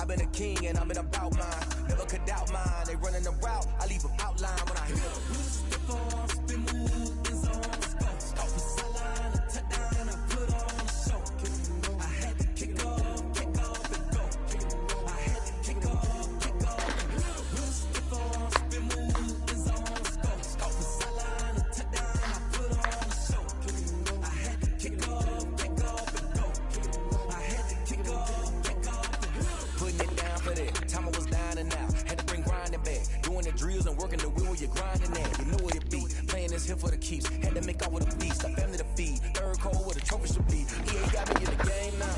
I've been a king and I've been about mine. Never could doubt mine. They running the route, I leave them outline when I hear them. Step on, spin move, is on, stop the sideline, a touchdown, I put on a show. I had to kick off and go. I had to kick off and go. Step on, spin move, is on, stop the sideline, a touchdown, I put on a show. I had to kick off and go. I had to kick off and go. Putting it down for that. Time I was down and out. Had to bring grinding back. Doing the drills and working the wheel where you're grinding at. You know what it be. Playing this here for the keeps. Had to make out with a beast. A family to feed. Third cold where the trophy should be. EA got me in the game now.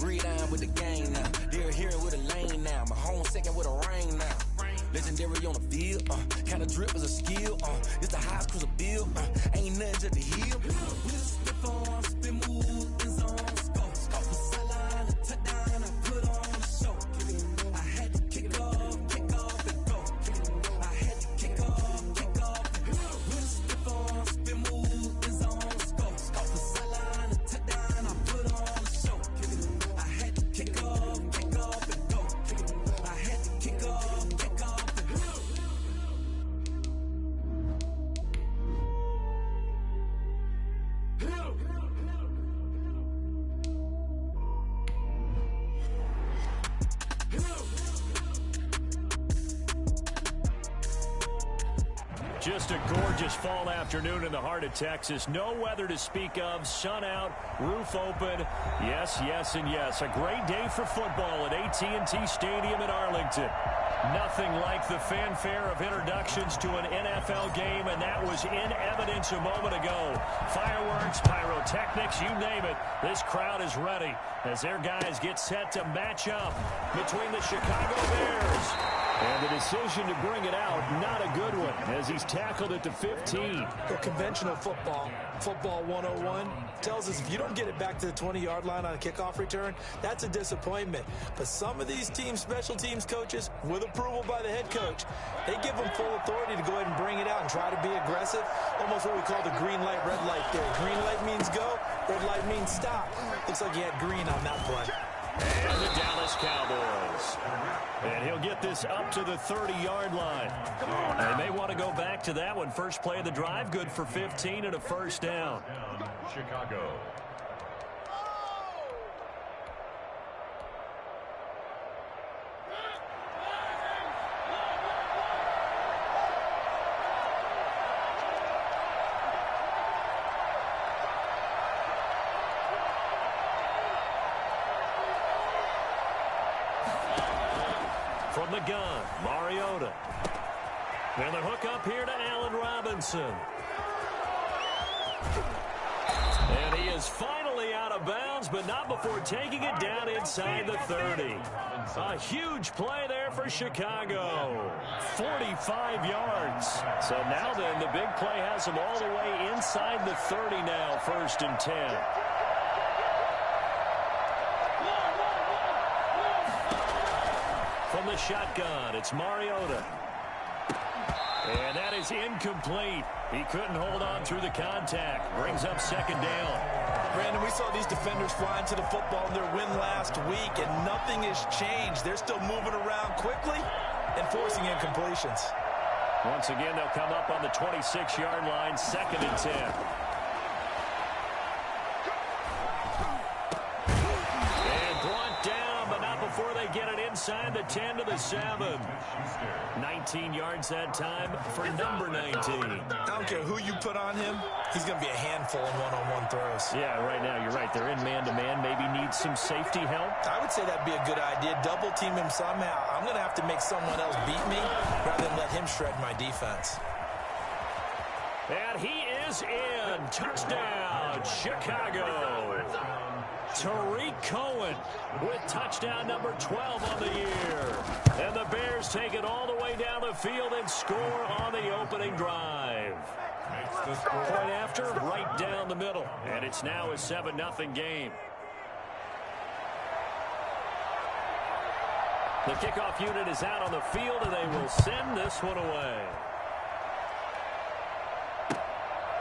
Reline with the game now. They're hearing with a lane now. My home second with a rain now. Legendary on the field. Kind of drip is a skill. It's the highest cruiser bill. Ain't nothing just to heal. Step on, spin move, is on. Stop the sideline, a touchdown, I put on a show. I had to kick off and go. I had to kick off and go. Step on, spin move, is on. Stop the sideline, a touchdown, I put on a show. I had to kick off and go. I had to kick off and go. Just a gorgeous fall afternoon in the heart of Texas. No weather to speak of. Sun out, roof open. Yes, yes, and yes. A great day for football at AT&T Stadium in Arlington. Nothing like the fanfare of introductions to an NFL game, and that was in evidence a moment ago. Fireworks, pyrotechnics, you name it. This crowd is ready as their guys get set to match up between the Chicago Bears. And the decision to bring it out, not a good one, as he's tackled at the 15. Well, conventional football 101, tells us if you don't get it back to the 20-yard line on a kickoff return, that's a disappointment. But some of these special teams coaches, with approval by the head coach, they give them full authority to go ahead and bring it out and try to be aggressive. Almost what we call the green light, red light theory. Green light means go, red light means stop. Looks like he had green on that play. And the Dallas Cowboys. And he'll get this up to the 30-yard line. They may want to go back to that one. First play of the drive, good for 15 and a first down. Chicago. From the gun, Mariota. And the hook up here to Allen Robinson. And he is finally out of bounds, but not before taking it down inside the 30. A huge play there for Chicago. 45 yards. So now then, the big play has him all the way inside the 30 now, 1st and 10. From the shotgun, it's Mariota. And that is incomplete. He couldn't hold on through the contact. Brings up 2nd down. Brandon, we saw these defenders flying to the football in their win last week, and nothing has changed. They're still moving around quickly and forcing incompletions. Once again, they'll come up on the 26-yard line, 2nd and 10. Before they get it inside the 10 to the 7. 19 yards that time for number 19. I don't care who you put on him, he's going to be a handful in one-on-one throws. Yeah, right now you're right. They're in man-to-man. Maybe need some safety help. I would say that'd be a good idea. Double team him somehow. I'm going to have to make someone else beat me rather than let him shred my defense. And he is in. Touchdown, Chicago. Tariq Cohen with touchdown number 12 on the year. And the Bears take it all the way down the field and score on the opening drive. Point after, right down the middle. And it's now a 7-0 game. The kickoff unit is out on the field, and they will send this one away.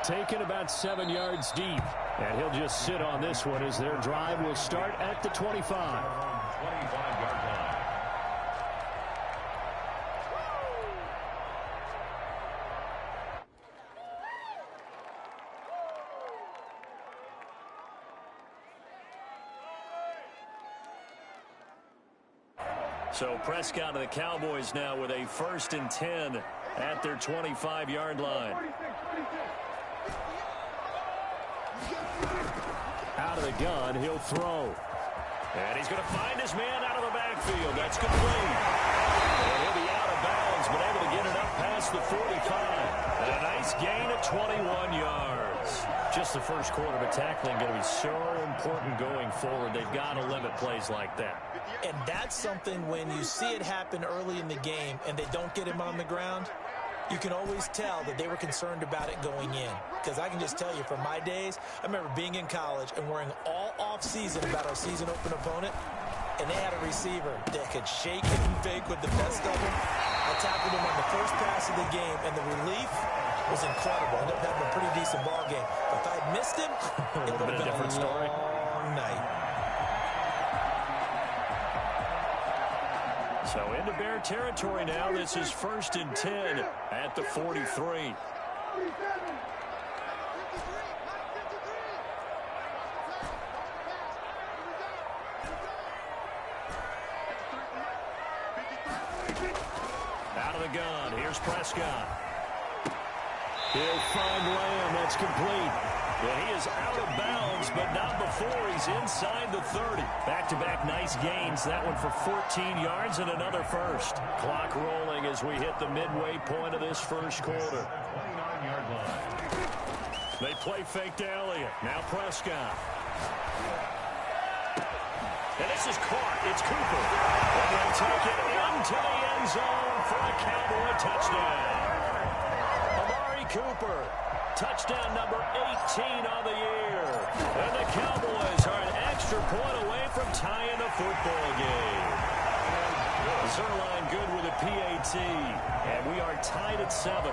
Taken about 7 yards deep. And he'll just sit on this one as their drive will start at the 25. 25-yard line. So Prescott of the Cowboys now with a 1st and 10 at their 25-yard line. Out of the gun, he'll throw. And he's going to find his man out of the backfield. That's complete. And he'll be out of bounds, but able to get it up past the 45. And a nice gain of 21 yards. Just the first quarter, but tackling going to be so important going forward. They've got to limit plays like that. And that's something when you see it happen early in the game and they don't get him on the ground, you can always tell that they were concerned about it going in. Because I can just tell you from my days, I remember being in college and worrying all off-season about our season open opponent, and they had a receiver that could shake and fake with the best of them. I tackled him on the first pass of the game, and the relief was incredible. I ended up having a pretty decent ball game. But if I had missed him, it would have been a different story. Long night. So into Bear territory now. This is 1st and 10 at the 43. Out of the gun. Here's Prescott. He'll find Lamb. That's complete. Well, he is out of bounds, but not before he's inside the 30. Back-to-back nice gains. That one for 14 yards and another first. Clock rolling as we hit the midway point of this first quarter. They play fake to Elliott. Now Prescott. And this is caught. It's Cooper. And they'll take it into the end zone for a Cowboy touchdown. Amari Cooper. Touchdown number 18 on the year. And the Cowboys are an extra point away from tying the football game. Zerline good with a PAT. And we are tied at 7.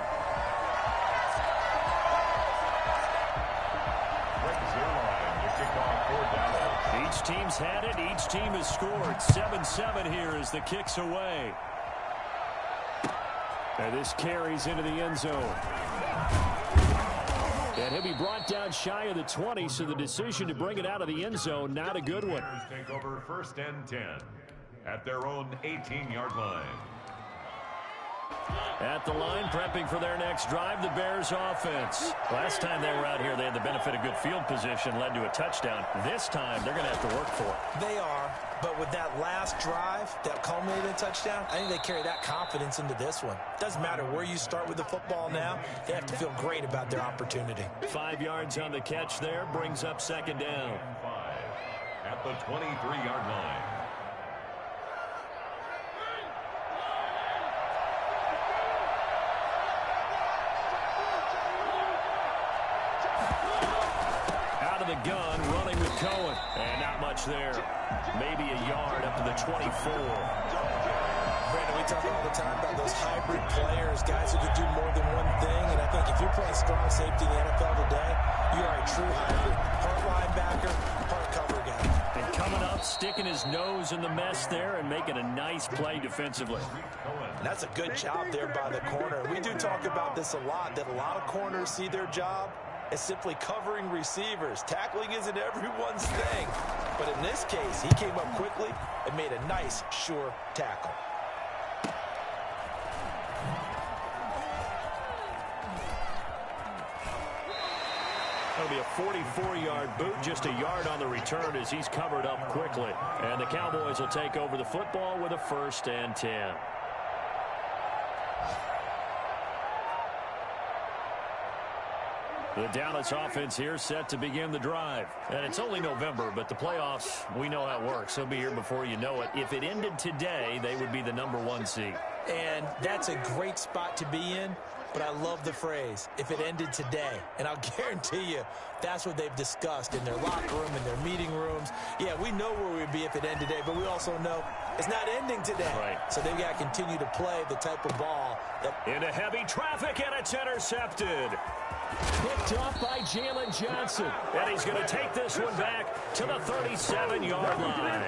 Each team's had it. Each team has scored. 7-7 here as the kick's away. And this carries into the end zone. And he'll be brought down shy of the 20, so the decision to bring it out of the end zone, not a good one. Take over 1st and 10 at their own 18-yard line. At the line, prepping for their next drive, the Bears offense. Last time they were out here, they had the benefit of good field position, led to a touchdown. This time, they're going to have to work for it. They are, but with that last drive that culminated in a touchdown, I think they carry that confidence into this one. Doesn't matter where you start with the football now, they have to feel great about their opportunity. 5 yards on the catch there, brings up 2nd down. 5 at the 23-yard line. The gun running with Cohen, and not much there. Maybe a yard up to the 24. Brandon, we talk all the time about those hybrid players, guys who can do more than one thing, and I think if you're playing strong safety in the NFL today, you are a true hybrid. Part linebacker, part cover guy. And coming up, sticking his nose in the mess there and making a nice play defensively. And that's a good job there by the corner. We do talk about this a lot, that a lot of corners see their job as simply covering receivers. Tackling isn't everyone's thing. But in this case, he came up quickly and made a nice, sure tackle. That'll be a 44-yard boot, just a yard on the return as he's covered up quickly. And the Cowboys will take over the football with a 1st and 10. The Dallas offense here set to begin the drive. And it's only November, but the playoffs, we know how it works. They'll be here before you know it. If it ended today, they would be the #1 seed. And that's a great spot to be in, but I love the phrase, if it ended today. And I'll guarantee you, that's what they've discussed in their locker room, in their meeting rooms. Yeah, we know where we'd be if it ended today, but we also know it's not ending today. Right. So they've got to continue to play the type of ball that... Into heavy traffic, and it's intercepted. Picked off by Jalen Johnson. And he's going to take this one back to the 37-yard line.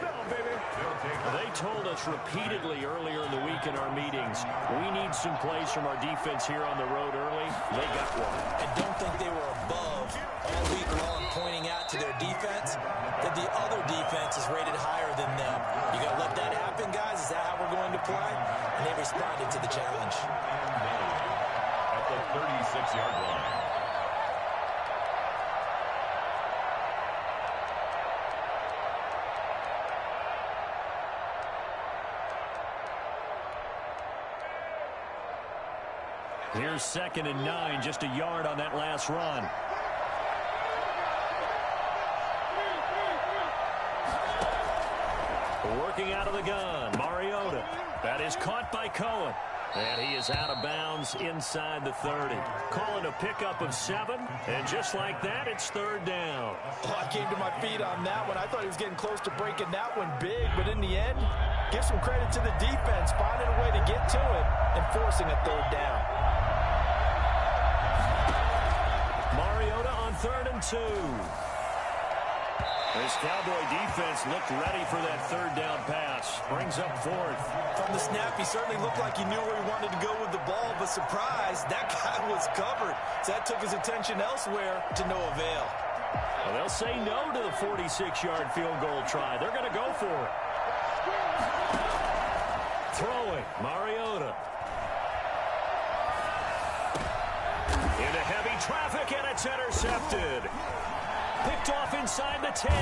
They told us repeatedly earlier in the week in our meetings, we need some plays from our defense here on the road early. They got one. I don't think they were above all week long pointing out to their defense that the other defense is rated higher than them. You got to let that happen, guys? Is that how we're responded to the challenge. At the 36-yard line. Here's 2nd and 9, just a yard on that last run. Working out of the gun, Mariota. That is caught by Cohen. And he is out of bounds inside the 30. Calling a pickup of 7, and just like that, it's 3rd down. Oh, I came to my feet on that one. I thought he was getting close to breaking that one big, but in the end, give some credit to the defense, finding a way to get to it and forcing a 3rd down. Mariota on 3rd and 2. This Cowboy defense looked ready for that 3rd down pass. Brings up 4th. From the snap, he certainly looked like he knew where he wanted to go with the ball, but surprise, that guy was covered. So that took his attention elsewhere to no avail. Well, they'll say no to the 46-yard field goal try. They're going to go for it. Throwing, Mariota. Into heavy traffic, and it's intercepted. Picked off inside the 10. He's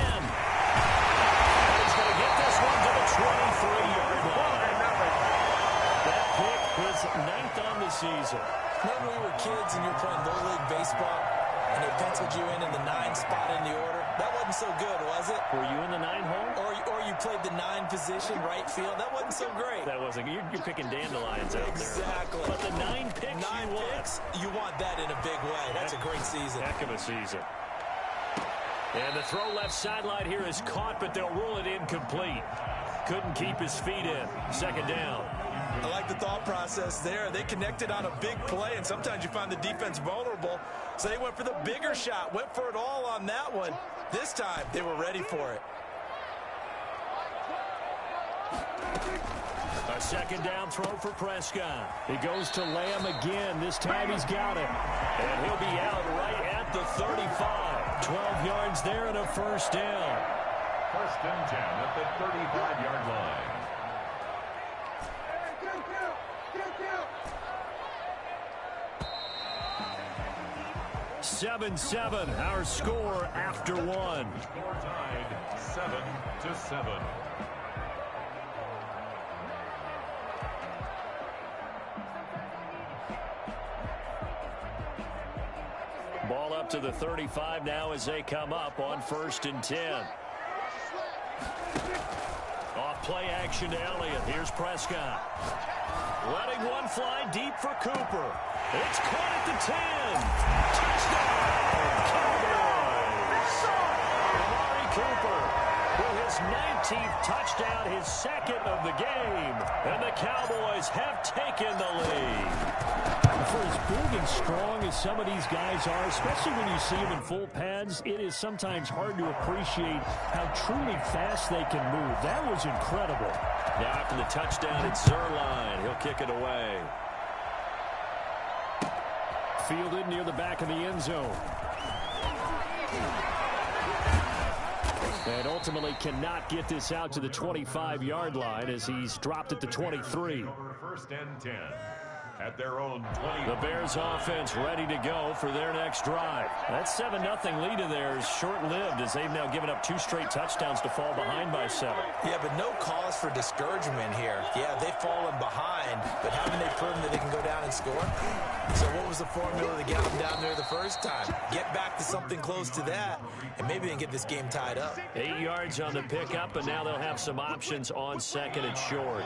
going to get this one to the 23-yard line. That pick was 9th on the season. Remember when we were kids and you were playing Little League Baseball and they penciled you in the 9 spot in the order? That wasn't so good, was it? Were you in the 9 hole? Or you played the 9 position, right field? That wasn't so great. That wasn't. You're picking dandelions out there. Exactly. But the 9 picks you want that in a big way. That's a great season. Heck of a season. And the throw left sideline here is caught, but they'll rule it incomplete. Couldn't keep his feet in. 2nd down. I like the thought process there. They connected on a big play, and sometimes you find the defense vulnerable. So they went for the bigger shot, went for it all on that one. This time, they were ready for it. A 2nd down throw for Prescott. He goes to Lamb again. This time he's got it. And he'll be out right at the 35. 12 yards there and a 1st down. 1st and 10 at the 35-yard line. Seven, our score after 1. Score tied 7-7. Ball up to the 35 now as they come up on 1st and 10. Off play action to Elliott. Here's Prescott. Letting one fly deep for Cooper. It's caught at the 10. Touchdown! Cowboys! Amari Cooper with his 19th touchdown, his 2nd of the game. And the Cowboys have taken the lead. For as big and strong as some of these guys are, especially when you see them in full pads, it is sometimes hard to appreciate how truly fast they can move. That was incredible. Now after the touchdown, it's Zuerlein. He'll kick it away. Fielded near the back of the end zone. And ultimately cannot get this out to the 25-yard line as he's dropped at the 23. 1st and 10. At their own 20. The Bears offense ready to go for their next drive. That 7-0 lead of theirs short-lived as they've now given up 2 straight touchdowns to fall behind by 7. Yeah, but no cause for discouragement here. Yeah, they've fallen behind, but haven't they proven that they can go down and score? So what was the formula to get them down there the first time? Get back to something close to that, and maybe they can get this game tied up. 8 yards on the pickup, and now they'll have some options on 2nd and short.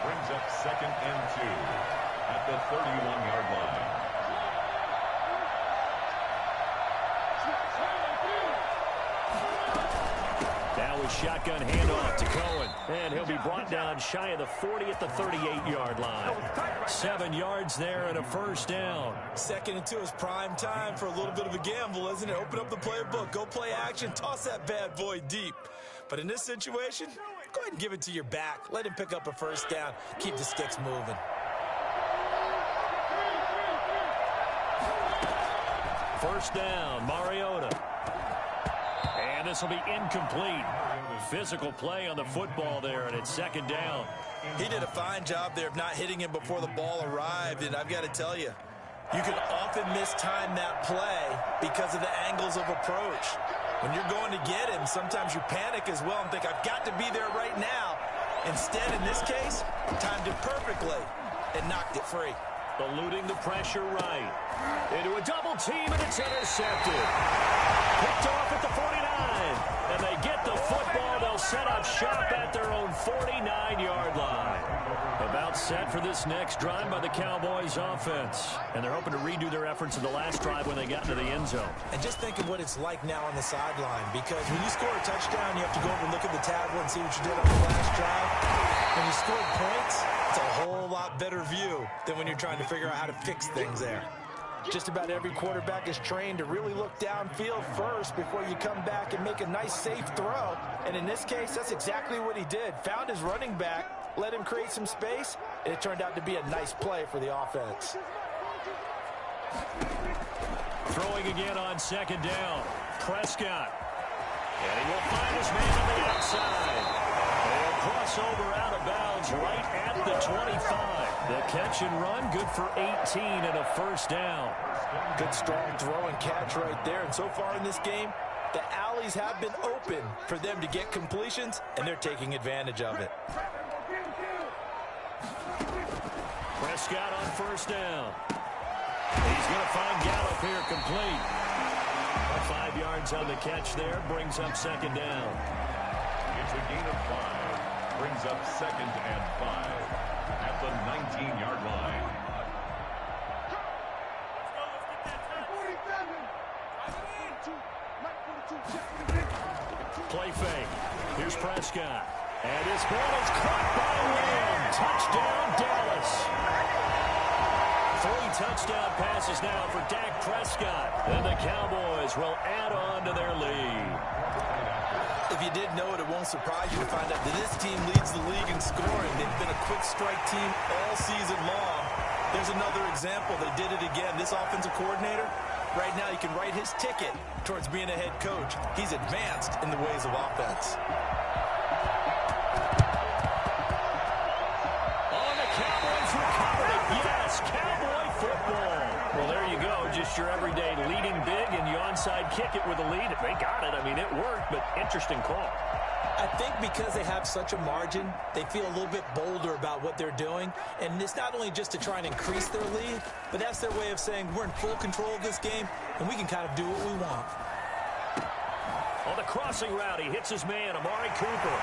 Brings up 2nd and 2 at the 31-yard line. Now a shotgun handoff to Cohen, and he'll be brought down shy of the 40 at the 38-yard line. 7 yards there and a 1st down. 2nd and 2 is prime time for a little bit of a gamble, isn't it? Open up the playbook, go play action, toss that bad boy deep. But in this situation, go ahead and give it to your back. Let him pick up a 1st down. Keep the sticks moving. 1st down, Mariota. And this will be incomplete. Physical play on the football there, and it's 2nd down. He did a fine job there of not hitting him before the ball arrived, and I've got to tell you, you can often mistime that play because of the angles of approach. When you're going to get him, sometimes you panic as well and think, I've got to be there right now. Instead, in this case, timed it perfectly and knocked it free. Eluding the pressure right. Into a double team, and it's intercepted. Picked off at the 49. And they get the football. They'll set up shop at their own 49-yard line. About set for this next drive by the Cowboys offense. And they're hoping to redo their efforts in the last drive when they got into the end zone. And just think of what it's like now on the sideline, because when you score a touchdown, you have to go over and look at the tablet and see what you did on the last drive. When you scored points, it's a whole lot better view than when you're trying to figure out how to fix things there. Just about every quarterback is trained to really look downfield first before you come back and make a nice, safe throw. And in this case, that's exactly what he did. Found his running back, let him create some space, and it turned out to be a nice play for the offense. Throwing again on second down. Prescott. And he will find his man on the outside. They'll cross over out of bounds right at the 25. The catch and run, good for 18 and a first down. Good strong throw and catch right there. And so far in this game, the alleys have been open for them to get completions, and they're taking advantage of it. Prescott on first down. He's going to find Gallup here complete. 5 yards on the catch there, brings up second down. It's a gain of 5. Brings up second and 5 at the 19-yard line. Play fake. Here's Prescott. And his ball is caught by Lamb. Touchdown, Dallas. 3 touchdown passes now for Dak Prescott. And the Cowboys will add on to their lead. If you didn't know it, it won't surprise you to find out that this team leads the league in scoring. They've been a quick strike team all season long. There's another example. They did it again. This offensive coordinator, right now you can write his ticket towards being a head coach. He's advanced in the ways of offense. Oh, the Cowboys recovered it. Yes, Cowboy football. Well, there you go. Just your everyday leading big, and you onside kick it with a lead. They got it. I mean, it worked, but interesting call. I think because they have such a margin, they feel a little bit bolder about what they're doing. And it's not only just to try and increase their lead, but that's their way of saying we're in full control of this game, and we can kind of do what we want. On the crossing route, he hits his man, Amari Cooper.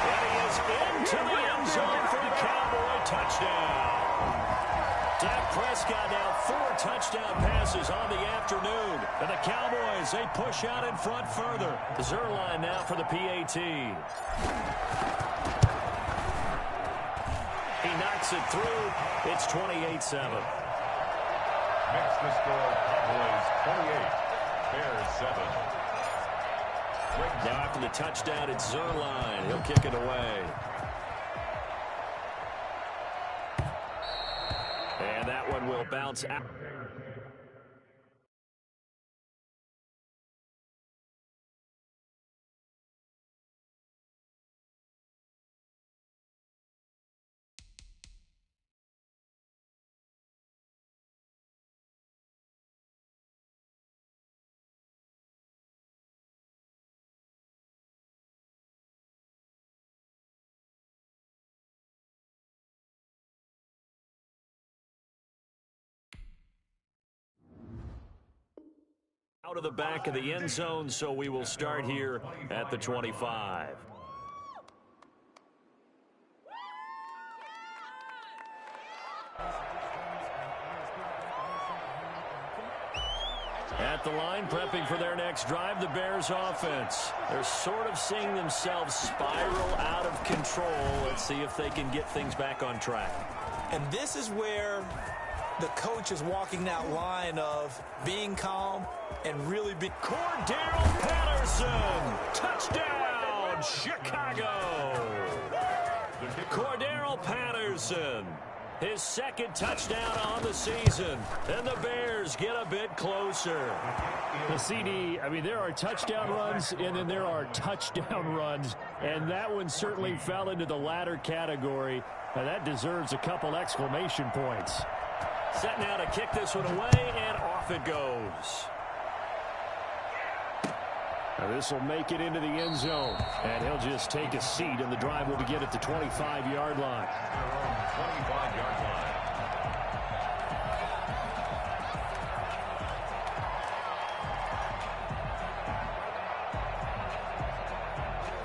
And he is into the end zone for the Cowboy touchdown. Dak Prescott now 4 touchdown passes on the afternoon. And the Cowboys, they push out in front further. Zuerlein now for the PAT. He knocks it through. It's 28-7. Makes the score Cowboys 28, Bears 7. Now after the touchdown, it's Zuerlein. He'll kick it away. And that one will bounce out. Out of the back of the end zone, so we will start here at the 25. At the line, prepping for their next drive, the Bears offense. They're sort of seeing themselves spiral out of control. Let's see if they can get things back on track. And this is where the coach is walking that line of being calm and really be. Cordarrelle Patterson, touchdown, Chicago. Cordarrelle Patterson His second touchdown on the season. And the Bears get a bit closer. The CD, I mean, there are touchdown runs, and then there are touchdown runs. And that one certainly fell into the latter category. Now, that deserves a couple exclamation points. Set now to kick this one away, and off it goes. Now this will make it into the end zone. And he'll just take a seat, and the drive will begin at the 25-yard line. 25-yard line.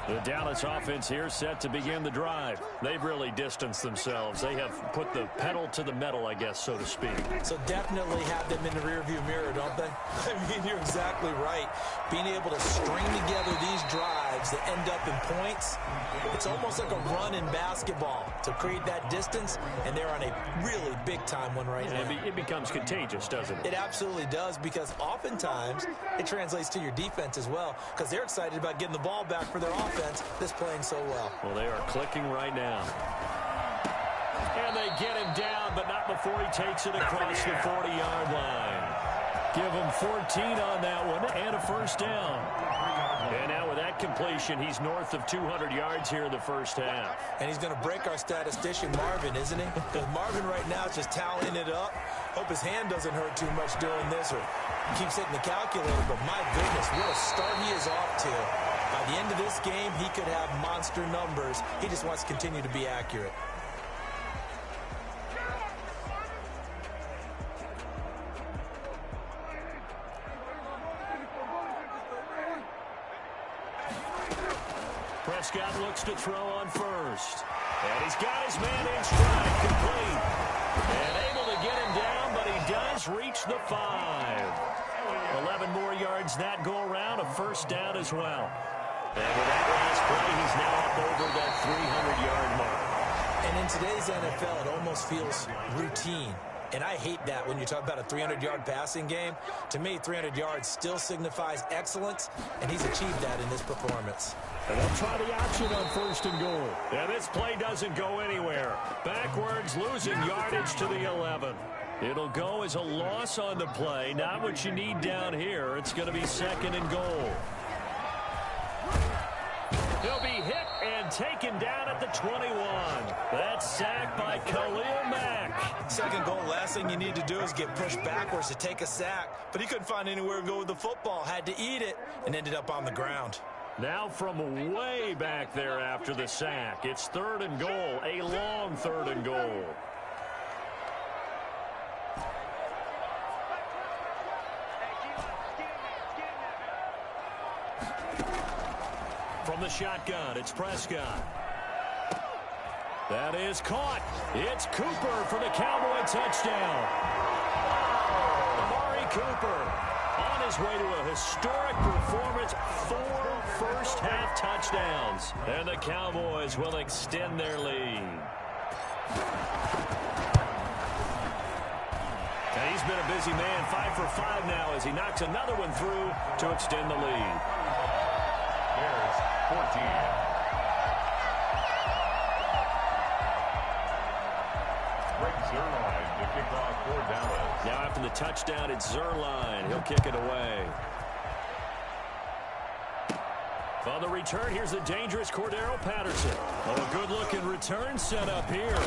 The Dallas offense here set to begin the drive. They've really distanced themselves. They have put the pedal to the metal, I guess, so to speak. So definitely have them in the rearview mirror, don't they? I mean, you're exactly right. Being able to string together these drives that end up in points, it's almost like a run in basketball to create that distance, and they're on a really big-time one right now. It becomes contagious, doesn't it? It absolutely does, because oftentimes it translates to your defense as well, because they're excited about getting the ball back for their offense that's playing so well. Well, they are clicking right now. And they get him down, but not before he takes it across the 40-yard line. Give him 14 on that one and a first down. And now with that completion, he's north of 200 yards here in the first half. And he's going to break our statistician, Marvin, isn't he? Because Marvin right now is just tallying it up. Hope his hand doesn't hurt too much doing this or keeps hitting the calculator. But my goodness, what a start he is off to. By the end of this game, he could have monster numbers. He just wants to continue to be accurate. Prescott looks to throw on first. And he's got his man in stride, complete. And able to get him down, but he does reach the 5. 11 more yards that go around, a first down as well. And with that last play, he's now up over that 300-yard mark. And in today's NFL, it almost feels routine. And I hate that when you talk about a 300-yard passing game. To me, 300 yards still signifies excellence, and he's achieved that in this performance. And they'll try the option on first and goal. Yeah, this play doesn't go anywhere. Backwards, losing yardage to the 11. It'll go as a loss on the play. Not what you need down here. It's going to be second and goal. He'll be hit and taken down at the 21. That's sacked by Khalil Mack. Second goal, last thing you need to do is get pushed backwards to take a sack. But he couldn't find anywhere to go with the football. Had to eat it and ended up on the ground. Now from way back there after the sack, it's third and goal, a long third and goal. From the shotgun, it's Prescott. That is caught. It's Cooper for the Cowboy touchdown. Amari Cooper on his way to a historic performance, 4 first-half touchdowns. And the Cowboys will extend their lead. And he's been a busy man, 5 for 5 now as he knocks another one through to extend the lead. Bears 14. Greg Zuerlein to kick off for Dallas. Now after the touchdown, it's Zuerlein. He'll kick it away. On the return, here's the dangerous Cordero Patterson. Oh, a good-looking return set up here.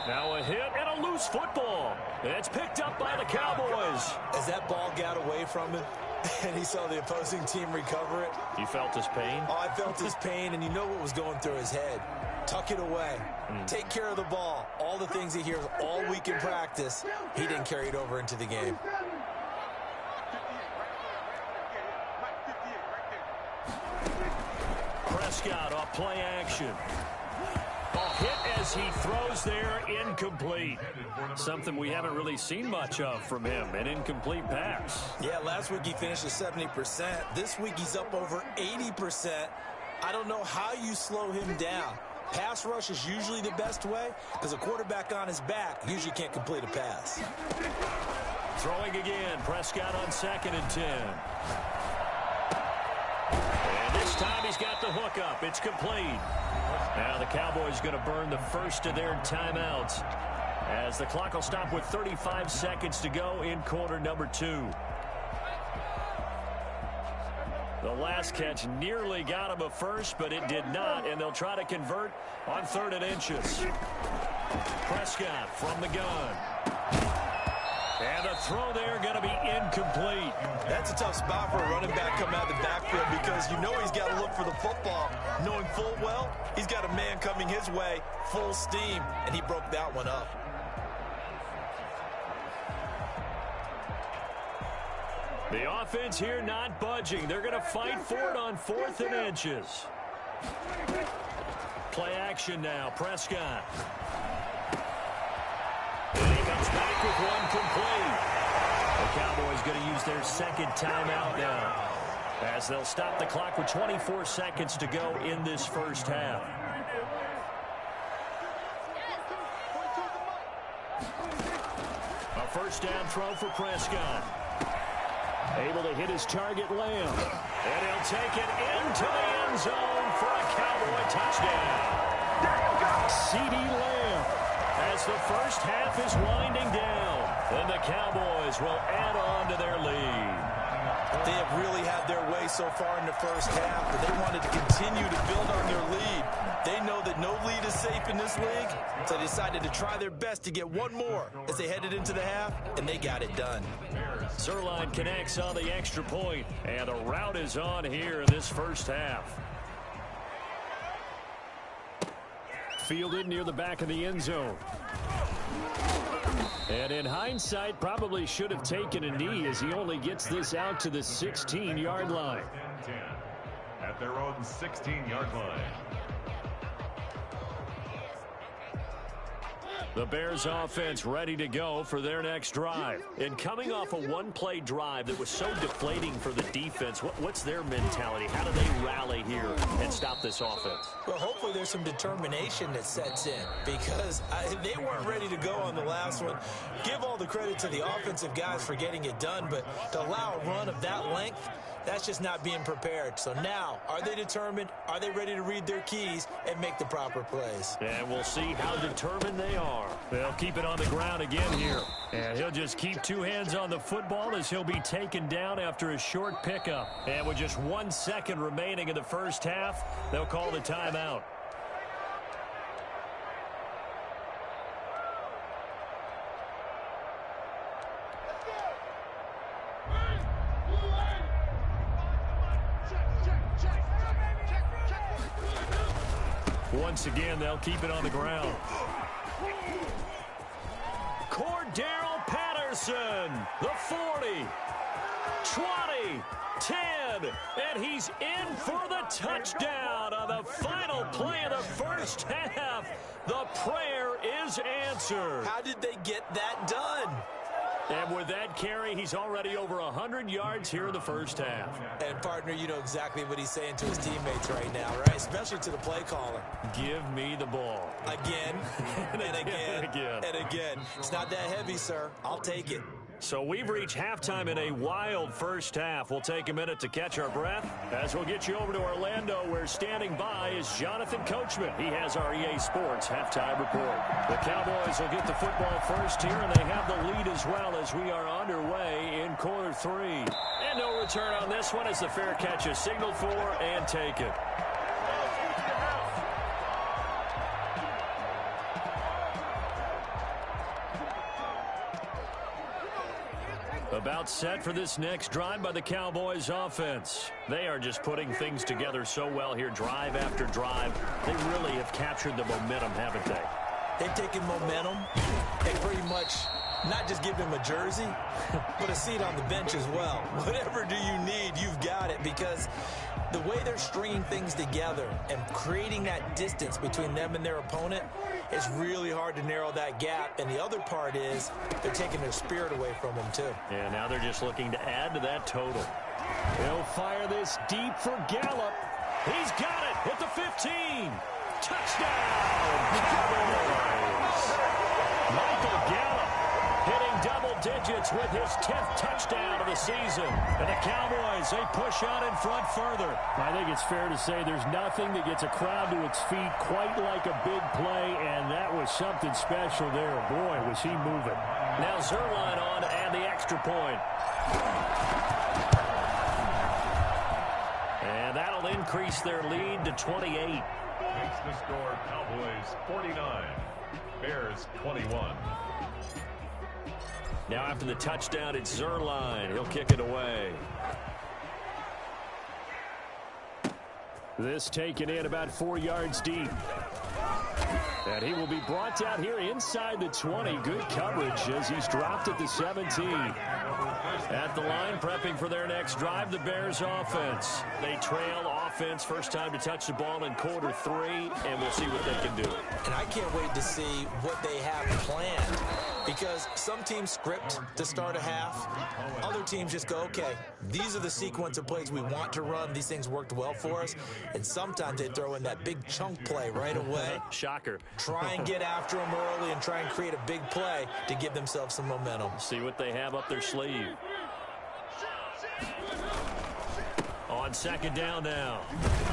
Now a hit and a loose football. It's picked up by the Cowboys. As that ball got away from him and he saw the opposing team recover it. You felt his pain? Oh, I felt his pain, and you know what was going through his head. Tuck it away. Take care of the ball. All the things he hears all week in practice, he didn't carry it over into the game. Prescott off play action. A hit as he throws there, incomplete. Something we haven't really seen much of from him, an incomplete pass. Yeah, last week he finished at 70%. This week he's up over 80%. I don't know how you slow him down. Pass rush is usually the best way because a quarterback on his back usually can't complete a pass. Throwing again, Prescott on 2nd and 10. And this time he's got the hook up. It's complete. Now the Cowboys going to burn the first of their timeouts. as the clock will stop with 35 seconds to go in quarter number 2. The last catch nearly got him a first, but it did not, and they'll try to convert on 3rd and inches. Prescott from the gun. And the throw there going to be incomplete. That's a tough spot for a running back coming out of the backfield because you know he's got to look for the football, knowing full well he's got a man coming his way, full steam, and he broke that one up. The offense here not budging. They're going to fight for it on 4th and inches. Play action now. Prescott. And he comes back with one complete. The Cowboys going to use their 2nd timeout now, as they'll stop the clock with 24 seconds to go in this first half. A first down throw for Prescott. Able to hit his target, Lamb. And he'll take it into the end zone for a Cowboy touchdown. CeeDee Lamb, as the first half is winding down, and the Cowboys will add on to their lead. They have really had their way so far in the first half, but they wanted to continue to build on their lead. They know that no lead is safe in this league, so they decided to try their best to get one more as they headed into the half, and they got it done. Zuerlein connects on the extra point, and the route is on here in this first half. Fielded near the back of the end zone. And in hindsight, probably should have taken a knee as he only gets this out to the 16-yard line. At their own 16-yard line. The Bears offense ready to go for their next drive. And coming off a one-play drive that was so deflating for the defense, what's their mentality? How do they rally here and stop this offense? Well, hopefully there's some determination that sets in because they weren't ready to go on the last one. Give all the credit to the offensive guys for getting it done, but to allow a run of that length, that's just not being prepared. So now, are they determined? Are they ready to read their keys and make the proper plays? And we'll see how determined they are. They'll keep it on the ground again here. And he'll just keep 2 hands on the football as he'll be taken down after a short pickup. And with just 1 second remaining in the first half, they'll call the timeout. Once again, they'll keep it on the ground. Cordarrelle Patterson, the 40, 20, 10, and he's in for the touchdown on the final play of the first half. The prayer is answered. How did they get that done? And with that carry, he's already over 100 yards here in the first half. And, partner, you know exactly what he's saying to his teammates right now, right? Especially to the play caller. Give me the ball. Again, and again, and again. It's not that heavy, sir. I'll take it. So we've reached halftime in a wild first half. We'll take a minute to catch our breath as we'll get you over to Orlando, where standing by is Jonathan Coachman. He has our EA Sports halftime report. The Cowboys will get the football first here, and they have the lead as well as we are underway in quarter 3. And no return on this one as the fair catch is signaled for and taken. About set for this next drive by the Cowboys offense. They are just putting things together so well here, drive after drive. They really have captured the momentum, haven't they? They've taken momentum and pretty much not just give them a jersey, but a seat on the bench as well. Whatever do you need, you've got it, because the way they're stringing things together and creating that distance between them and their opponent, it's really hard to narrow that gap. And the other part is they're taking their spirit away from them, too. Yeah, now they're just looking to add to that total. He'll fire this deep for Gallup. He's got it at the 15. Touchdown, Cowboys! Michael Gallup hitting double digits with his 10th touchdown of the season. And the Cowboys, they push out in front further. I think it's fair to say there's nothing that gets a crowd to its feet quite like a big play, and that was something special there. Boy, was he moving. Now Zuerlein on and the extra point. And that'll increase their lead to 28. Makes the score Cowboys 49, Bears 21. Now after the touchdown, it's Zuerlein. He'll kick it away. This taken in about 4 yards deep. And he will be brought out here inside the 20. Good coverage as he's dropped at the 17. At the line, prepping for their next drive, the Bears offense. They trail offense, first time to touch the ball in quarter 3, and we'll see what they can do. And I can't wait to see what they have planned, because some teams script to start a half. Other teams just go, okay, these are the sequence of plays we want to run. These things worked well for us. And sometimes they throw in that big chunk play right away. Shocker. Try and get after them early and try and create a big play to give themselves some momentum. See what they have up their sleeve. On second down now,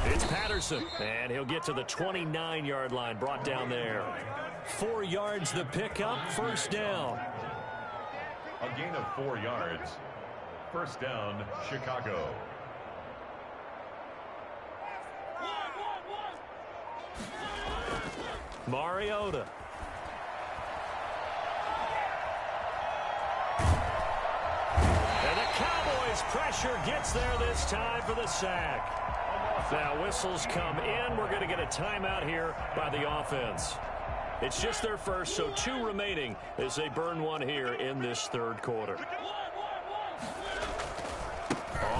it's Patterson, and he'll get to the 29-yard line, brought down there. 4 yards the pickup, first down. A gain of 4 yards. First down, Chicago. Mariota. And the Cowboys pressure gets there this time for the sack. Now whistles come in. We're going to get a timeout here by the offense. It's just their first, so 2 remaining as they burn one here in this third quarter.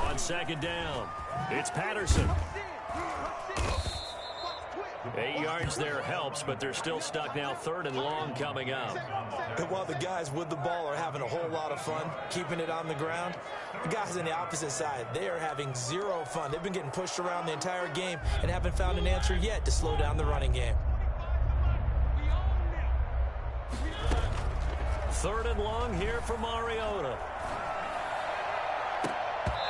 On second down, it's Patterson. 8 yards there helps, but they're still stuck now. Third and long coming up. And while the guys with the ball are having a whole lot of fun keeping it on the ground, the guys on the opposite side, they are having zero fun. They've been getting pushed around the entire game and haven't found an answer yet to slow down the running game. Third and long here for Mariota.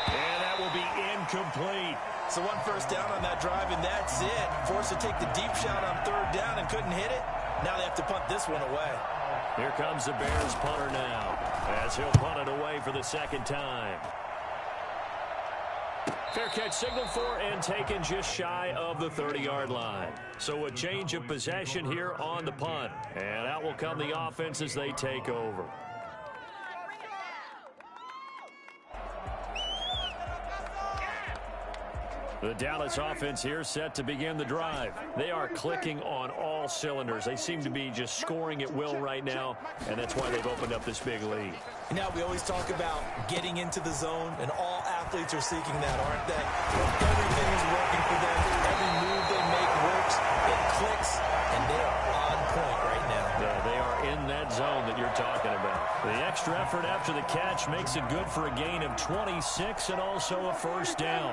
And that will be incomplete. So 1 first down on that drive, and that's it. Forced to take the deep shot on third down and couldn't hit it. Now they have to punt this one away. Here comes the Bears punter now, as he'll punt it away for the second time. Fair catch signaled for and taken just shy of the 30-yard line. So a change of possession here on the punt. And out will come the offense as they take over. The Dallas offense here set to begin the drive. They are clicking on all cylinders. They seem to be just scoring at will right now, and that's why they've opened up this big lead. Now, we always talk about getting into the zone, and all athletes are seeking that, aren't they? Everything is working for them. Every move they make works. It clicks, and they are on point right now. They are in that zone that you're talking about. The extra effort after the catch makes it good for a gain of 26 and also a first down.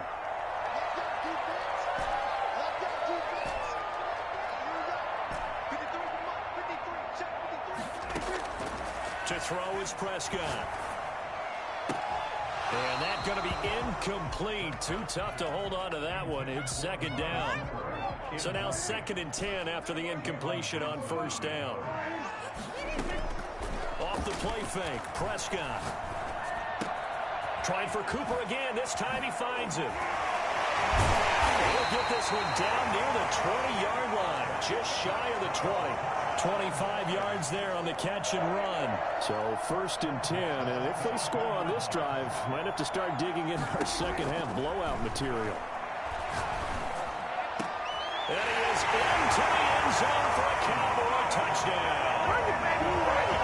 To throw is Prescott. And that's going to be incomplete. Too tough to hold on to that one. It's second down. So now 2nd and 10 after the incompletion on first down. Off the play fake, Prescott. Trying for Cooper again. This time he finds him. He'll get this one down near the 20-yard line. Just shy of the 20. 25 yards there on the catch and run. So 1st and 10, and if they score on this drive, might have to start digging in our second half blowout material. And he is into the end zone for a Cowboy touchdown.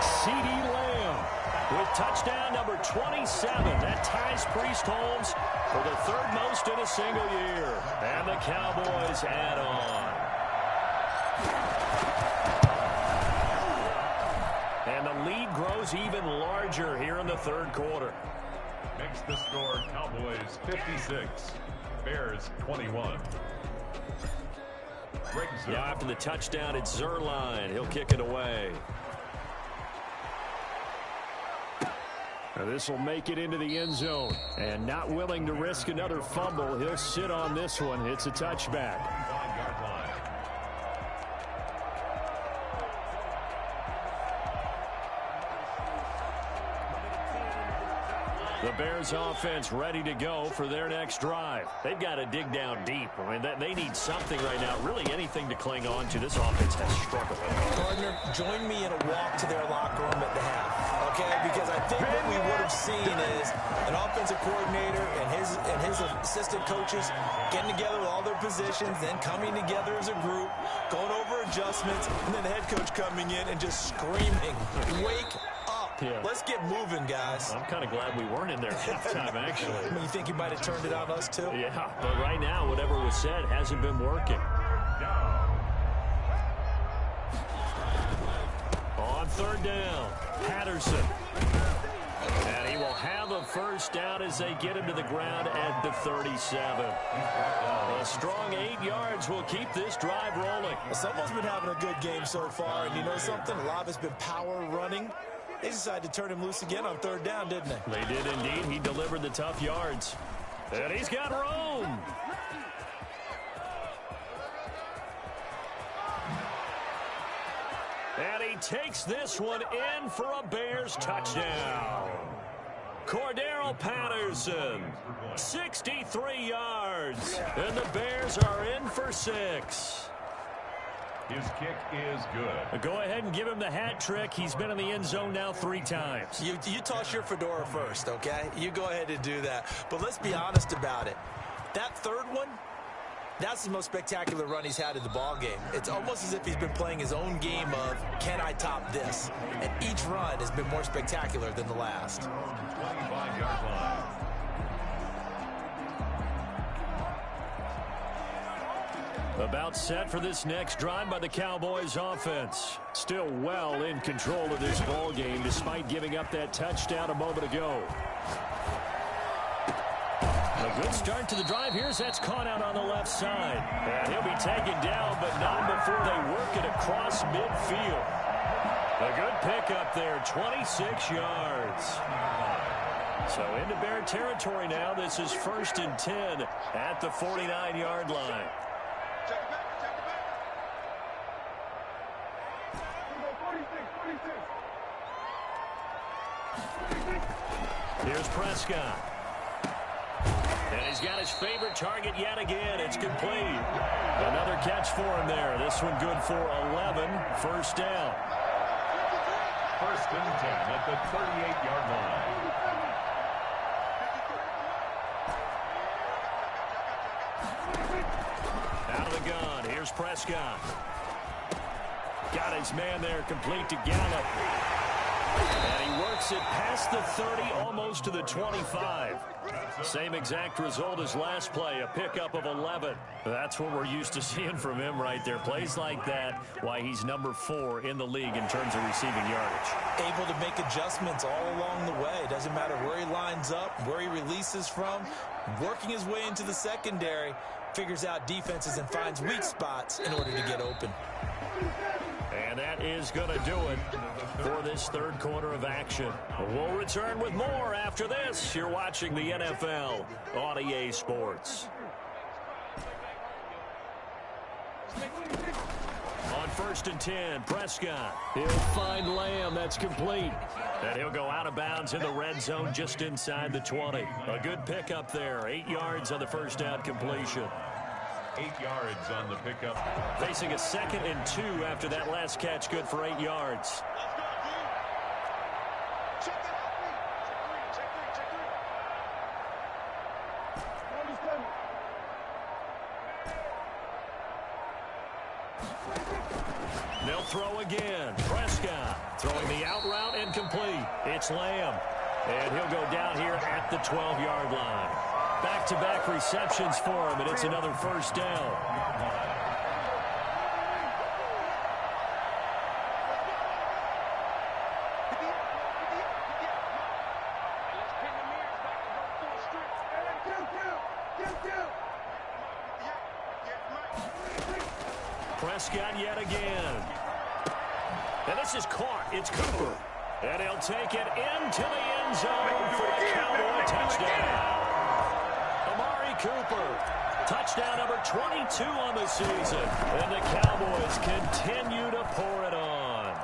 CeeDee Lamb with touchdown number 27. That ties Priest Holmes for the 3rd most in a single year. And the Cowboys add on. And the lead grows even larger here in the 3rd quarter. Makes the score Cowboys 56, Bears 21. Now after the touchdown, it's Zuerlein. He'll kick it away. This will make it into the end zone. And not willing to risk another fumble, he'll sit on this one. It's a touchback. The Bears offense ready to go for their next drive. They've got to dig down deep. I mean, they need something right now, really anything to cling on to. This offense has struggled. Gardner, join me in a walk to their locker room at the half, okay? Because I think what we would have seen is an offensive coordinator and his assistant coaches getting together with all their positions, then coming together as a group, going over adjustments, and then the head coach coming in and just screaming, "Wake up. Yeah. Let's get moving, guys." I'm kind of glad we weren't in there at halftime, actually. You think he might have turned it on us, too? Yeah, but right now, whatever was said hasn't been working. On third down, Patterson. And he will have a first down as they get him to the ground at the 37. A strong 8 yards will keep this drive rolling. Someone's been having a good game so far, and you know something? A lot of it's been power running. They decided to turn him loose again on third down, didn't they? They did indeed. He delivered the tough yards. And he's got room. And he takes this one in for a Bears touchdown. Cordarrelle Patterson, 63 yards. And the Bears are in for 6. His kick is good. Go ahead and give him the hat trick. He's been in the end zone now 3 times. You toss your fedora first, okay? You go ahead and do that. But let's be honest about it. That third one, that's the most spectacular run he's had in the ball game. It's almost as if he's been playing his own game of, can I top this? And each run has been more spectacular than the last. 25-yard line. About set for this next drive by the Cowboys offense. Still well in control of this ball game despite giving up that touchdown a moment ago. A good start to the drive. That's caught out on the left side. And he'll be taken down, but not before they work it across midfield. A good pickup there, 26 yards. So into Bear territory now. This is 1st and 10 at the 49-yard line. Here's Prescott. And he's got his favorite target yet again. It's complete. Another catch for him there. This one good for 11. First down. 1st and 10 at the 38-yard line. Out of the gun. Here's Prescott. Got his man there, complete to Gallup. And he works it past the 30, almost to the 25. Same exact result as last play, a pickup of 11. That's what we're used to seeing from him right there. Plays like that, why he's number 4 in the league in terms of receiving yardage. Able to make adjustments all along the way. Doesn't matter where he lines up, where he releases from. Working his way into the secondary, figures out defenses and finds weak spots in order to get open. And that is going to do it for this third quarter of action. We'll return with more after this. You're watching the NFL on EA Sports. On 1st and 10, Prescott. He'll find Lamb. That's complete. And he'll go out of bounds in the red zone just inside the 20. A good pickup there. 8 yards on the first down completion. 8 yards on the pickup. Facing a 2nd and 2 after that last catch, good for 8 yards. They'll throw again. Prescott throwing the out route and complete. It's Lamb. And he'll go down here at the 12-yard line. Back-to-back receptions for him, and it's another first down. Prescott yet again. And this is caught. It's Cooper. And he'll take it into the end zone for a Cowboy touchdown. Amari Cooper, touchdown number 22 on the season. And the Cowboys continue to pour it on.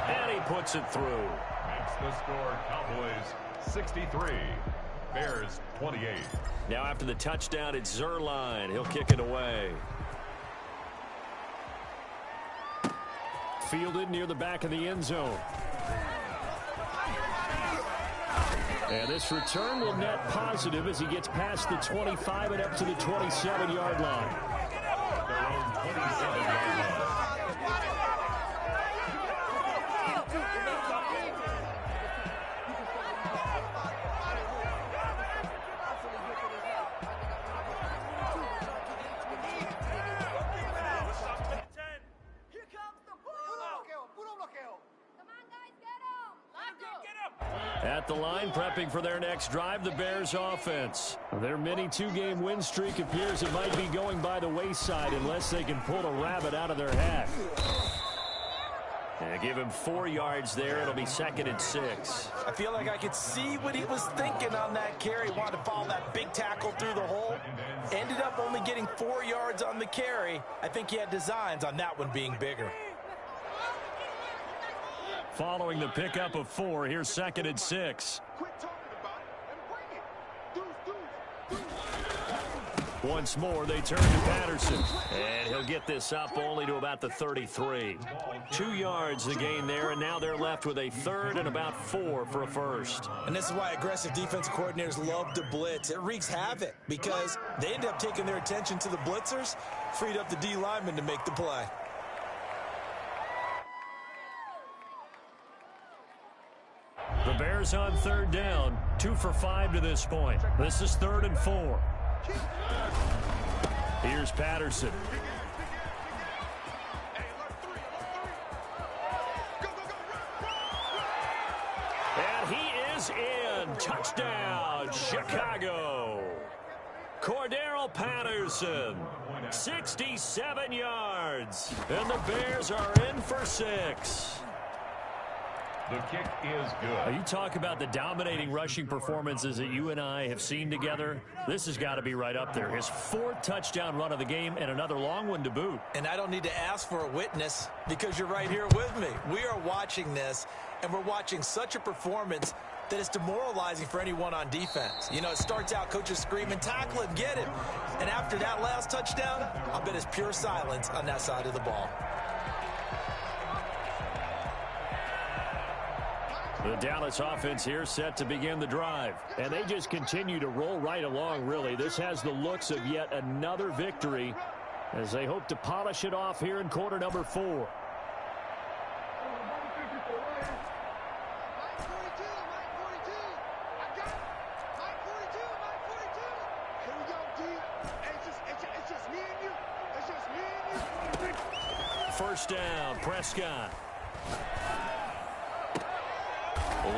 And he puts it through. Makes the score Cowboys 63, Bears 28. Now after the touchdown, it's Zuerlein. He'll kick it away. Fielded near the back of the end zone. And this return will net positive as he gets past the 25 and up to the 27-yard line. Their own 27-yard line. At the line, prepping for their next drive, the Bears offense. Their mini two-game win streak appears it might be going by the wayside unless they can pull a rabbit out of their hat. And give him 4 yards there. It'll be 2nd and 6. I feel like I could see what he was thinking on that carry. Wanted to follow that big tackle through the hole. Ended up only getting 4 yards on the carry. I think he had designs on that one being bigger. Following the pickup of 4, here's 2nd and 6. Once more, they turn to Patterson. And he'll get this up only to about the 33. 2 yards the gain there, and now they're left with a 3rd and about 4 for a first. And this is why aggressive defensive coordinators love to blitz. It wreaks havoc because they end up taking their attention to the blitzers, freed up the D lineman to make the play. The Bears on 3rd down, 2 for 5 to this point. This is 3rd and 4. Here's Patterson. And he is in. Touchdown, Chicago. Cordero Patterson, 67 yards. And the Bears are in for 6. The kick is good. You talk about the dominating rushing performances that you and I have seen together. This has got to be right up there. His 4th touchdown run of the game and another long one to boot. And I don't need to ask for a witness because you're right here with me. We are watching this, and we're watching such a performance that it's demoralizing for anyone on defense. You know, it starts out coaches screaming, tackle him, get him. And after that last touchdown, I'll bet it's pure silence on that side of the ball. The Dallas offense here set to begin the drive. And they just continue to roll right along, really. This has the looks of yet another victory as they hope to polish it off here in quarter number 4. First down, Prescott.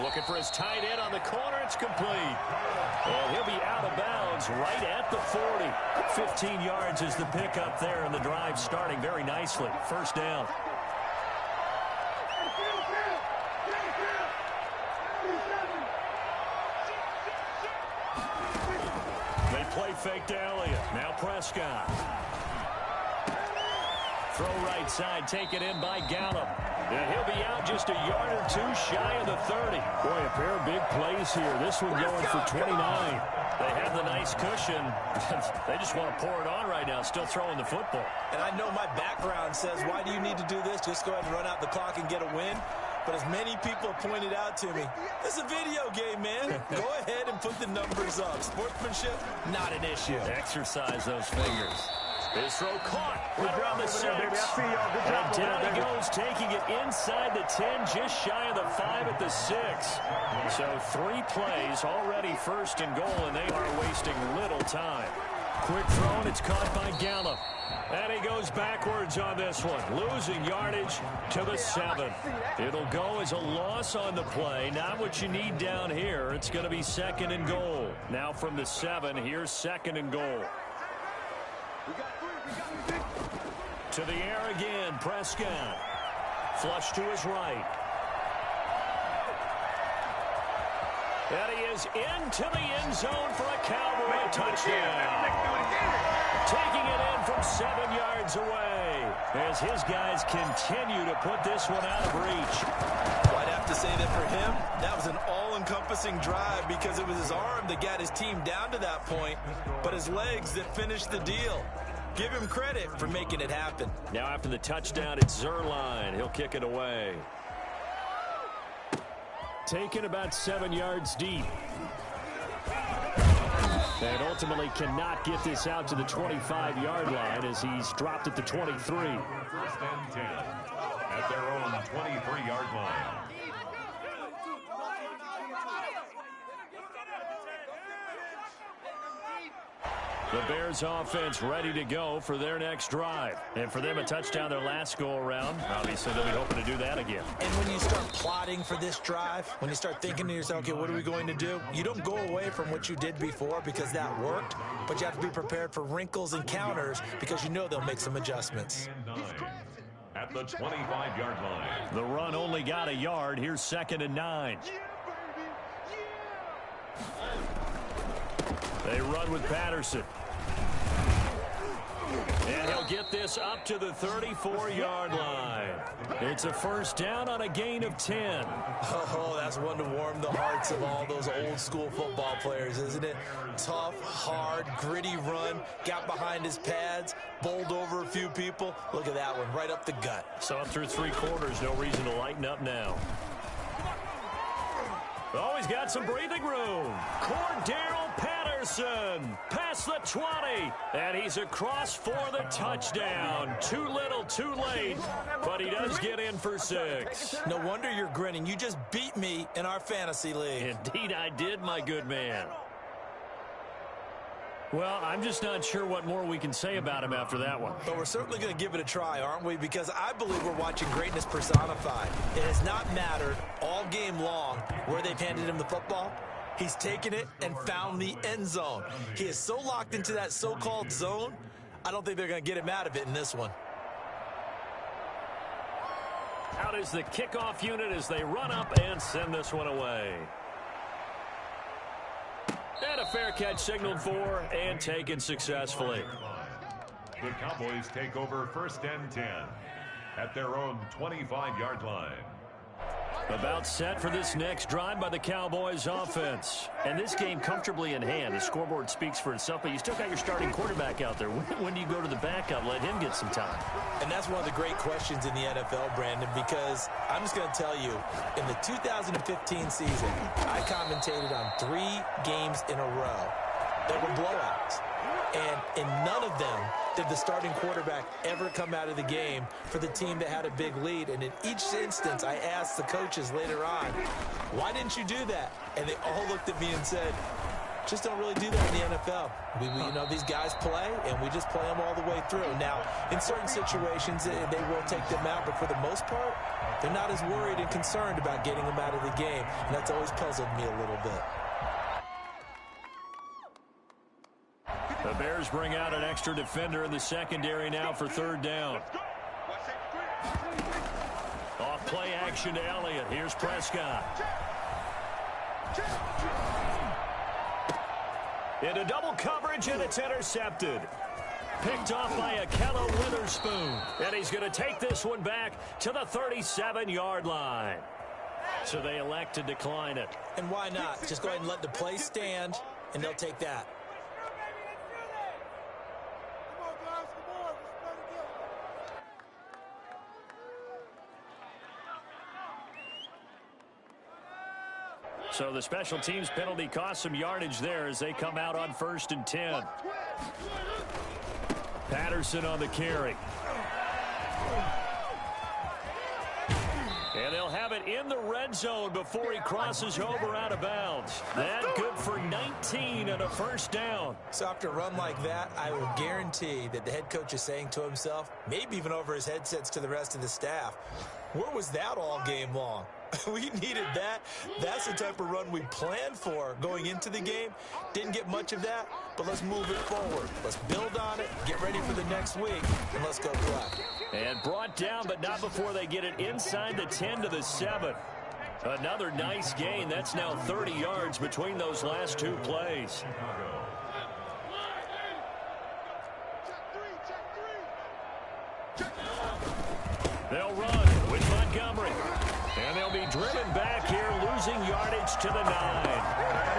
Looking for his tight end on the corner. It's complete. And he'll be out of bounds right at the 40. 15 yards is the pickup there, and the drive starting very nicely. First down. They play fake to Elliott. Now Prescott. Throw right side, taken in by Gallup. And he'll be out just a yard or 2 shy of the 30. Boy, a pair of big plays here. This one going for 29. They have the nice cushion. They just want to pour it on right now, still throwing the football. And I know my background says, why do you need to do this? Just go ahead and run out the clock and get a win. But as many people have pointed out to me, this is a video game, man. Go ahead and put the numbers up. Sportsmanship, not an issue. Exercise those fingers. His throw caught right around the 6. And down he goes, taking it inside the 10, just shy of the 5 at the 6. So 3 plays, already first and goal, and they are wasting little time. Quick throw, and it's caught by Gallup. And he goes backwards on this one, losing yardage to the 7. It'll go as a loss on the play. Not what you need down here. It's going to be 2nd and goal. Now from the 7, here's 2nd and goal. To the air again, Prescott. Flush to his right. And he is into the end zone for a Cowboy touchdown. Taking it in from 7 yards away as his guys continue to put this one out of reach. Well, I'd have to say that for him, that was an all-encompassing drive because it was his arm that got his team down to that point, but his legs that finished the deal. Give him credit for making it happen. Now after the touchdown, it's Zuerlein. He'll kick it away. Taken about 7 yards deep. And ultimately cannot get this out to the 25-yard line as he's dropped at the 23. 1st and 10 at their own 23-yard line. The Bears offense ready to go for their next drive. And for them, a touchdown their last go-around. Obviously, they'll be hoping to do that again. And when you start plotting for this drive, when you start thinking to yourself, okay, what are we going to do? You don't go away from what you did before because that worked, but you have to be prepared for wrinkles and counters because you know they'll make some adjustments. At the 25-yard line. The run only got a yard. Here's 2nd and 9. They run with Patterson. And he'll get this up to the 34-yard line. It's a 1st down on a gain of 10. Oh, that's one to warm the hearts of all those old-school football players, isn't it? Tough, hard, gritty run, got behind his pads, bowled over a few people. Look at that one, right up the gut. So up through 3 quarters, no reason to lighten up now. Oh, he's got some breathing room. Cordarrelle Patterson past the 20. And he's across for the touchdown. Too little, too late. But he does get in for 6. No wonder you're grinning. You just beat me in our fantasy league. Indeed I did, my good man. Well, I'm just not sure what more we can say about him after that one. But we're certainly going to give it a try, aren't we? Because I believe we're watching greatness personified. It has not mattered all game long where they've handed him the football. He's taken it and found the end zone. He is so locked into that so-called zone, I don't think they're going to get him out of it in this one. Out is the kickoff unit as they run up and send this one away. And a fair catch signaled for and taken successfully. The Cowboys take over 1st and 10 at their own 25-yard line. About set for this next drive by the Cowboys offense. And this game comfortably in hand. The scoreboard speaks for itself, but you still got your starting quarterback out there. When do you go to the backup? Let him get some time. And that's one of the great questions in the NFL, Brandon, because I'm just going to tell you, in the 2015 season, I commentated on 3 games in a row that were blowouts. And in none of them did the starting quarterback ever come out of the game for the team that had a big lead. And in each instance, I asked the coaches later on, why didn't you do that? And they all looked at me and said, just don't really do that in the NFL. You know, these guys play, and we just play them all the way through. Now, in certain situations, they will take them out, but for the most part, they're not as worried and concerned about getting them out of the game. And that's always puzzled me a little bit. The Bears bring out an extra defender in the secondary now for 3rd down. Off play action to Elliott. Here's Prescott. Into double coverage, and it's intercepted. Picked off by Ahkello Witherspoon. And he's going to take this one back to the 37-yard line. So they elect to decline it. And why not? Just go ahead and let the play stand, and they'll take that. So the special teams penalty cost some yardage there as they come out on 1st and 10. Patterson on the carry. And they'll have it in the red zone before he crosses over out of bounds. That good for 19 and a 1st down. So after a run like that, I will guarantee that the head coach is saying to himself, maybe even over his headsets to the rest of the staff, where was that all game long? We needed that. That's the type of run we planned for going into the game. Didn't get much of that, but let's move it forward. Let's build on it, get ready for the next week, and let's go play. And brought down, but not before they get it inside the 10 to the 7. Another nice gain. That's now 30 yards between those last two plays. They'll run with Montgomery. And they'll be driven back here, losing yardage to the 9.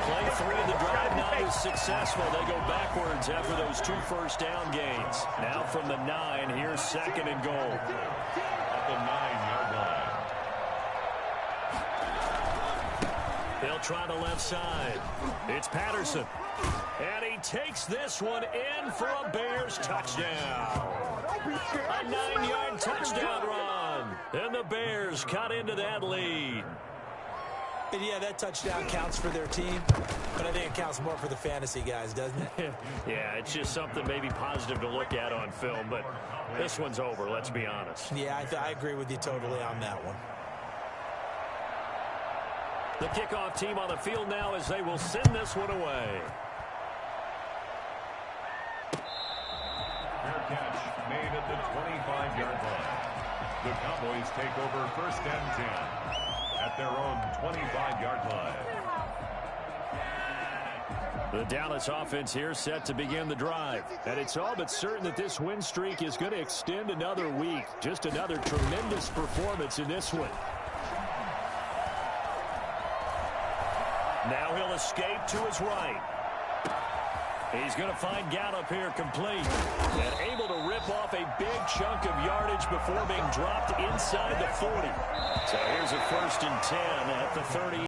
Play 3 of the drive not is successful. They go backwards after those 2 first down gains. Now from the 9, here's 2nd and goal. At the 9-yard line. They'll try the left side. It's Patterson. And he takes this one in for a Bears touchdown. A 9-yard touchdown run. And the Bears cut into that lead. And yeah, that touchdown counts for their team, but I think it counts more for the fantasy guys, doesn't it? Yeah, it's just something maybe positive to look at on film, but this one's over, let's be honest. Yeah, I agree with you totally on that one. The kickoff team on the field now as they will send this one away. Fair catch made at the 25-yard line. The Cowboys take over 1st and 10 at their own 25-yard line. The Dallas offense here set to begin the drive. And it's all but certain that this win streak is going to extend another week. Just another tremendous performance in this one. Now he'll escape to his right. He's going to find Gallup here complete. And able to rip off a big chunk of yardage before being dropped inside the 40. So here's a 1st and 10 at the 30.